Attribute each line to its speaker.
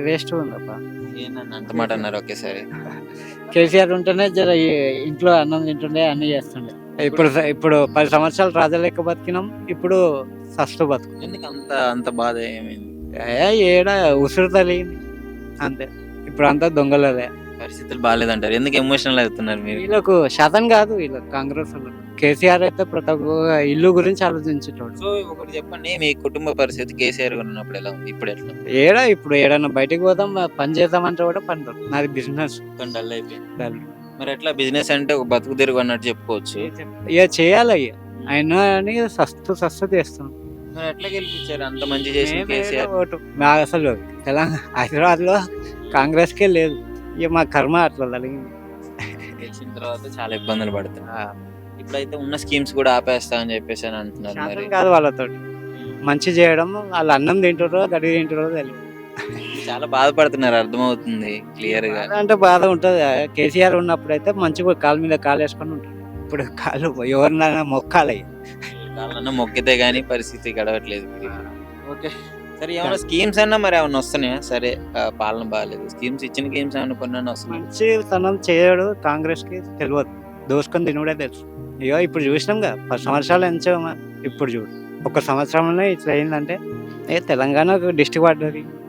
Speaker 1: Waste ఉందప్ప.
Speaker 2: ఏందన్న అంత మాట అన్నారు ఒకేసారి?
Speaker 1: కేసీఆర్ ఉంటేనే జర ఇంట్లో అన్నం తింటుండే అన్ని చేస్తుండే. ఇప్పుడు 10 సంవత్సరాలు రాజా లెక్క బతికినాం. ఇప్పుడు సస్తు బతుకు.
Speaker 2: ఎందుకు అంత అంత బాధ ఏమైంది?
Speaker 1: ఏడ ఉసురు తలిగింది అంతే. ఇప్పుడు అంతా దొంగలదే.
Speaker 2: పరిస్థితులు బాలేదంటారు. ఎందుకు ఎమోషనల్ అవుతున్నారు మీరు?
Speaker 1: వీళ్ళకు శాతం కాదు, వీళ్ళకి కాంగ్రెస్ వాళ్ళకు. కేసీఆర్ అయితే ప్రతి ఒక్క ఇల్లు గురించి ఆలోచించేటోడు.
Speaker 2: సో ఒకటి చెప్పండి, మీ కుటుంబ పరిస్థితి కేసీఆర్ గారు ఉన్నప్పుడు ఎలా ఉంది? ఇప్పుడు ఎట్లా?
Speaker 1: ఇప్పుడు ఏడన్నా బయటికి పోదాం, పని చేద్దామంటే కూడా పని రాదు. నాది బిజినెస్.
Speaker 2: మొత్తం డల్ అయిపోయింది. మరి ఎట్లా బిజినెస్ అంటే ఒక బతుకు తెరుగు అన్నట్టు చెప్పుకోవచ్చు.
Speaker 1: ఇక చేయాలి అయ్యా. అయినా అని సస్తు చేస్తున్నాం.
Speaker 2: మరి ఎట్లా గెలిపించారు అంత మంచి చేసిన కేసీఆర్?
Speaker 1: ఓటు నాకు అసలు తెలంగాణ హైదరాబాద్ లో కాంగ్రెస్ కే లేదు. ఇక మా కర్మ అట్లా కలిగింది.
Speaker 2: గెలిచిన తర్వాత చాలా ఇబ్బందులు పడుతున్నారు. ఇప్పుడైతే ఉన్న స్కీమ్స్ కూడా ఆపేస్తా అని చెప్పేసి అని అంటున్నారు. మరి
Speaker 1: శాతం కాదు వాళ్ళతోటి మంచి చేయడం. వాళ్ళు అన్నం తింటారో గడి తింటారో తెలియదు.
Speaker 2: చాలా బాధపడుతున్నారు, అర్థమవుతుంది క్లియర్ గా.
Speaker 1: బాధ అంటే బాధ ఉంటది. కేసీఆర్ ఉన్నప్పుడు అయితే మంచిగా కాలు మీద కాలు వేసుకొని ఉంటారు. ఇప్పుడు కాళ్ళు ఎవరినైనా మొక్కాలి.
Speaker 2: కాళ్ళన్నా మొక్కితే గానీ పరిస్థితి గడవట్లేదు.
Speaker 1: ఓకే.
Speaker 2: సరే, ఏమైనా స్కీమ్స్ అన్నా మరి ఏమన్నా వస్తున్నాయా? సరే, పాలన బాగాలేదు, స్కీమ్స్ ఇచ్చిన స్కీమ్స్ ఏమన్నా కొన్ని వస్తున్నాయి.
Speaker 1: మంచితనం చేయడు కాంగ్రెస్ కి తెలియదు. దోసుకొని తినుడే తెలుసు. ఇగో ఇప్పుడు చూసినాం కదా 10 సంవత్సరాలు ఎంచామా. ఇప్పుడు చూడు 1 సంవత్సరంలోనే ఇట్లా అయిందంటే తెలంగాణకు డిస్ట్రిక్ట్ పడ్డది.